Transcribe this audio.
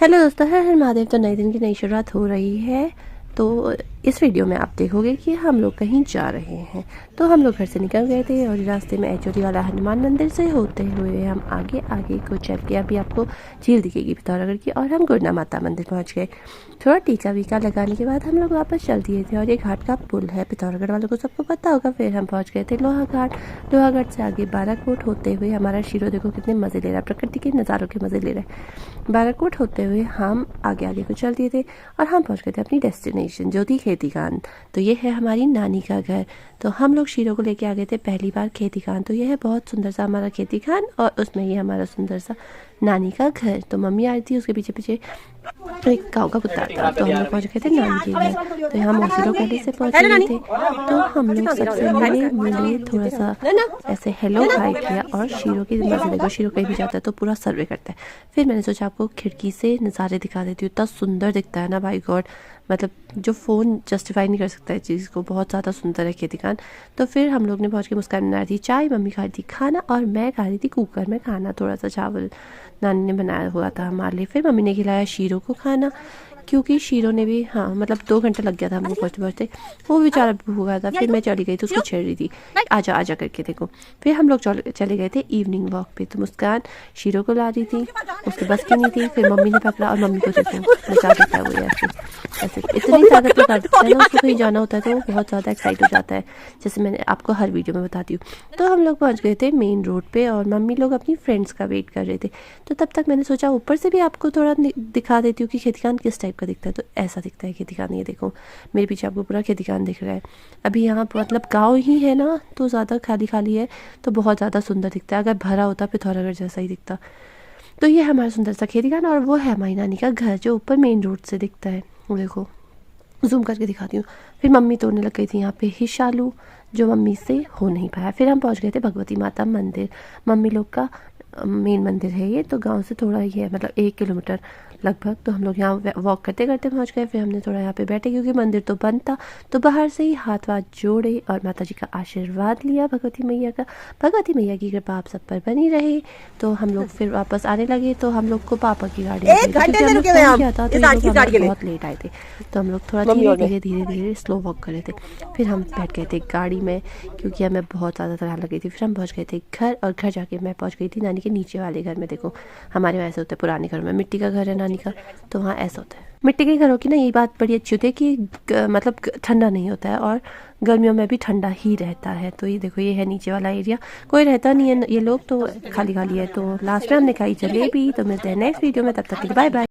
Hello दोस्तों, हर हर महादेव। तो नए दिन की नई शुरुआत हो रही है। तो इस वीडियो में आप देखोगे कि हम लोग कहीं जा रहे हैं। तो हम लोग घर से निकल गए थे और रास्ते में एचोरी वाला हनुमान मंदिर से होते हुए हम आगे आगे को चल के अभी आपको झील दिखेगी पिथौरागढ़ की, और हम गुरना माता मंदिर पहुंच गए। थोड़ा टीका वीका लगाने के बाद हम लोग वापस चल दिए थे और ये घाट का पुल है, पिथौरागढ़ वालों को सबको पता होगा। फिर हम पहुँच गए थे लोहा घाट। लोहा घाट से आगे बाराकोट होते हुए हमारा शीरो देखो कितने मज़े ले रहा है, प्रकृति के नज़ारों के मज़े ले रहा है। बाराकोट होते हुए हम आगे आगे को चल दिए थे और हम पहुँच गए थे अपनी डेस्टिनेशन जो थी खेती कान। तो ये है हमारी नानी का घर। तो हम लोग शीरो को लेके आ गए थे पहली बार खेती खान। तो ये है बहुत सुंदर सा हमारा खेती खान और उसमें ये हमारा सुंदर सा नानी का घर। तो मम्मी आ रही थी, उसके पीछे पीछे एक काऊ का कुत्ता था। तो हम लोग पहुँच गए थे नानी के घर। तो यहाँ मौसी लोग पहले से पहुँच गए थे। तो हम लोग सबसे मिले थोड़ा सा ऐसे हेलो हाई किया और शीरो की मजे देखो। शीरो कहीं भी जाता है तो पूरा सर्वे करता है। फिर मैंने सोचा आपको खिड़की से नज़ारे दिखा देती हूँ। इतना सुंदर दिखता है ना भाई गॉड, मतलब जो फ़ोन जस्टिफाई नहीं कर सकता है चीज़ को। बहुत ज़्यादा सुंदर है खेती खान। तो फिर हम लोग ने पहुँच के मुस्कान बना रही थी चाय, मम्मी खा रही थी खाना और मैं खा रही थी कुकर में खाना। थोड़ा सा चावल नानी ने बनाया हुआ था हमारे लिए। फिर मम्मी ने खिलाया शीरो को खाना, क्योंकि शीरो ने भी मतलब 2 घंटे लग गया था हमको पहुँचते पहुँचते। वो बेचारा भूखा था। फिर मैं चली गई तो उसको छेड़ रही थी आजा आजा करके देखो। फिर हम लोग चले गए थे इवनिंग वॉक पे। तो मुस्कान शीरो को ला रही थी, उसके बस की नहीं थी। फिर मम्मी ने पकड़ा और मम्मी को देखो बचा देता है वो ऐसे ऐसे इतनी ताकत में करता है ना। उसको कहीं जाना होता है तो वो बहुत ज़्यादा एक्साइट हो जाता है, जैसे मैंने आपको हर वीडियो में बताती हूँ। तो हम लोग पहुँच गए थे मेन रोड पे और मम्मी लोग अपनी फ्रेंड्स का वेट कर रहे थे। तो तब तक मैंने सोचा ऊपर से भी आपको थोड़ा दिखा देती हूँ कि खेती खान किस टाइप का दिखता है। तो ऐसा दिखता है खेती खान। ये देखो मेरे पीछे आपको पूरा खेती खान दिख रहा है। अभी यहाँ मतलब गाँव ही है ना, तो ज़्यादा खाली खाली है तो बहुत ज़्यादा सुंदर दिखता है। अगर भरा होता पिथौरागढ़ जैसा ही दिखता। तो ये हमारा सुंदर सा खेती खान और वो है हमारी नानी का घर जो ऊपर मेन रोड से दिखता है। वो देखो जूम करके दिखाती हूँ। फिर मम्मी तोड़ने लग गई थी यहाँ पे हिश आलू, जो मम्मी से हो नहीं पाया। फिर हम पहुँच गए थे भगवती माता मंदिर। मम्मी लोग का मेन मंदिर है ये। तो गांव से थोड़ा ही है, मतलब 1 किलोमीटर लगभग। तो हम लोग यहाँ वॉक करते करते पहुँच गए। फिर हमने थोड़ा यहाँ पे बैठे क्योंकि मंदिर तो बंद था। तो बाहर से ही हाथ वाथ जोड़े और माता जी का आशीर्वाद लिया भगवती मैया का। भगवती मैया की कृपा आप सब पर बनी रहे। तो हम लोग फिर वापस आने लगे। तो हम लोग को पापा की गाड़ी बहुत लेट आए थे। तो हम लोग थोड़ा धीरे धीरे स्लो वॉक कर रहे थे। फिर हम बैठ गए थे गाड़ी में क्योंकि हमें बहुत ज़्यादा थकान लगी थी। फिर हम पहुँच गए थे घर और घर जाके मैं पहुँच गई थी नानी के नीचे वाले घर में। देखो हमारे वहाँ ऐसे होते हैं पुराने घर में, मिट्टी का घर है नानी का, तो वहाँ ऐसा होता है। मिट्टी के घरों की ना ये बात बड़ी अच्छी होती है कि मतलब ठंडा नहीं होता है और गर्मियों में भी ठंडा ही रहता है। तो ये देखो ये है नीचे वाला एरिया, कोई रहता नहीं है ये लोग, तो खाली खाली है। तो लास्ट में हमने खाई जलेबी। तो मिलते हैं नेक्स्ट वीडियो में, तब तक के लिए बाय बाय।